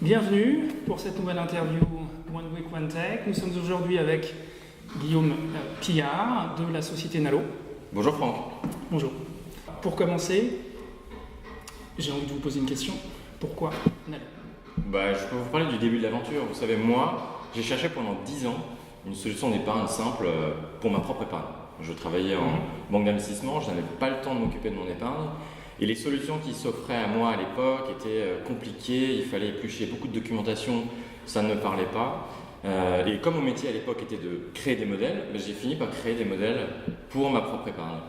Bienvenue pour cette nouvelle interview One Week One Tech. Nous sommes aujourd'hui avec Guillaume Pillard de la société Nalo. Bonjour Franck. Bonjour. Pour commencer, j'ai envie de vous poser une question. Pourquoi Nalo ? Je peux vous parler du début de l'aventure. Vous savez, moi, j'ai cherché pendant 10 ans une solution d'épargne simple pour ma propre épargne. Je travaillais en banque d'investissement, je n'avais pas le temps de m'occuper de mon épargne. Et les solutions qui s'offraient à moi à l'époque étaient compliquées, il fallait éplucher beaucoup de documentation, ça ne me parlait pas. Et comme mon métier à l'époque était de créer des modèles, j'ai fini par créer des modèles pour ma propre épargne,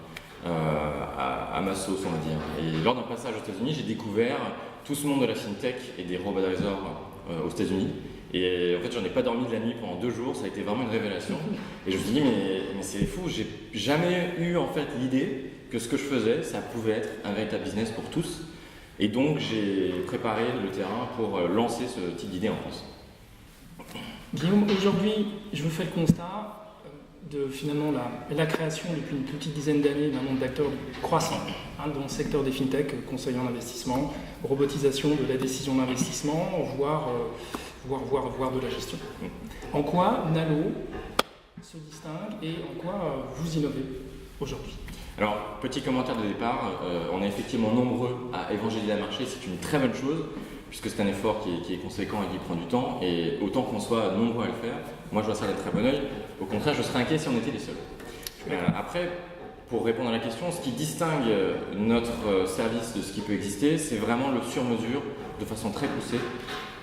à ma sauce on va dire. Et lors d'un passage aux États-Unis, j'ai découvert tout ce monde de la fintech et des robo-advisors aux États-Unis. Et en fait, j'en ai pas dormi de la nuit pendant 2 jours, ça a été vraiment une révélation. Et je me suis dit, mais c'est fou, j'ai jamais eu en fait l'idée que ce que je faisais, ça pouvait être un véritable business pour tous. Et donc, j'ai préparé le terrain pour lancer ce type d'idée en France. Guillaume, aujourd'hui, je vous fais le constat de finalement la création depuis une petite dizaine d'années d'un nombre d'acteurs croissant dans le secteur des fintech, conseil en investissement, robotisation de la décision d'investissement, voire de la gestion. En quoi Nalo se distingue et en quoi vous innovez aujourd'hui ? Alors, petit commentaire de départ, on est effectivement nombreux à évangéliser le marché, c'est une très bonne chose, puisque c'est un effort qui est conséquent et qui prend du temps, et autant qu'on soit nombreux à le faire, moi je vois ça d'un très bon œil. Au contraire, je serais inquiet si on était les seuls. Après, pour répondre à la question, ce qui distingue notre service de ce qui peut exister, c'est vraiment le sur-mesure de façon très poussée.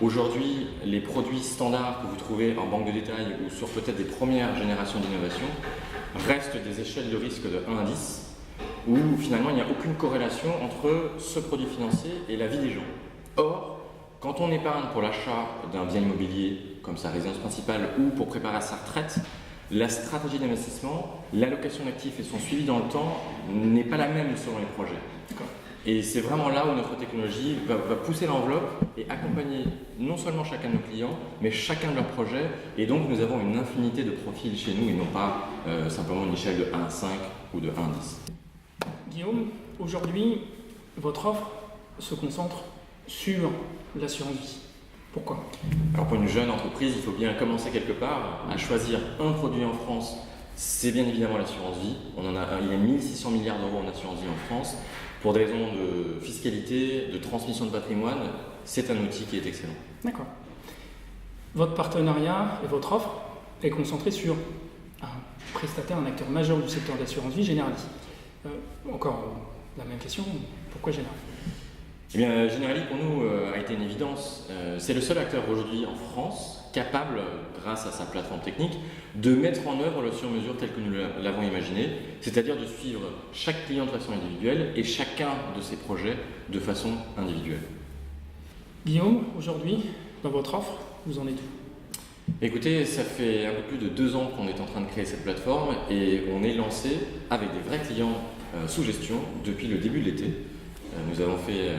Aujourd'hui, les produits standards que vous trouvez en banque de détail ou sur peut-être des premières générations d'innovation restent des échelles de risque de 1 à 10, où finalement il n'y a aucune corrélation entre ce produit financier et la vie des gens. Or, quand on épargne pour l'achat d'un bien immobilier, comme sa résidence principale, ou pour préparer sa retraite, la stratégie d'investissement, l'allocation d'actifs et son suivi dans le temps n'est pas la même selon les projets. Et c'est vraiment là où notre technologie va pousser l'enveloppe et accompagner non seulement chacun de nos clients, mais chacun de leurs projets. Et donc nous avons une infinité de profils chez nous et non pas simplement une échelle de 1 à 5 ou de 1 à 10. Guillaume, aujourd'hui, votre offre se concentre sur l'assurance vie. Pourquoi ? Alors pour une jeune entreprise, il faut bien commencer quelque part. À choisir un produit en France, c'est bien évidemment l'assurance vie. Il y a 1600 milliards d'euros en assurance vie en France. Pour des raisons de fiscalité, de transmission de patrimoine, c'est un outil qui est excellent. D'accord. Votre partenariat et votre offre est concentré sur un prestataire, un acteur majeur du secteur de l'assurance vie, Generali. Encore la même question, pourquoi Generali ? Eh bien, Generali pour nous a été une évidence. C'est le seul acteur aujourd'hui en France capable, grâce à sa plateforme technique, de mettre en œuvre le sur-mesure tel que nous l'avons imaginé, c'est-à-dire de suivre chaque client de façon individuelle et chacun de ses projets de façon individuelle. Guillaume, aujourd'hui, dans votre offre, vous en êtes où ? Écoutez, ça fait un peu plus de 2 ans qu'on est en train de créer cette plateforme et on est lancé avec des vrais clients sous gestion depuis le début de l'été. Nous avons fait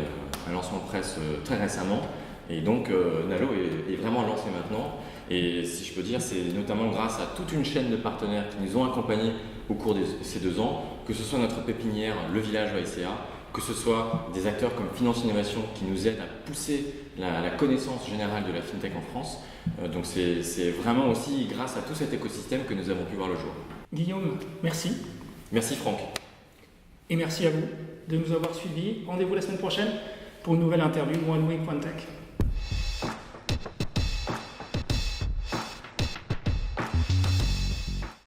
un lancement de presse très récemment et donc Nalo est vraiment lancé maintenant. Et si je peux dire, c'est notamment grâce à toute une chaîne de partenaires qui nous ont accompagnés au cours de ces 2 ans, que ce soit notre pépinière, le village AICA, que ce soit des acteurs comme Finance Innovation qui nous aident à pousser la connaissance générale de la FinTech en France. Donc c'est vraiment aussi grâce à tout cet écosystème que nous avons pu voir le jour. Guillaume, merci. Merci Franck. Et merci à vous de nous avoir suivis. Rendez-vous la semaine prochaine pour une nouvelle interview One Week One Tech.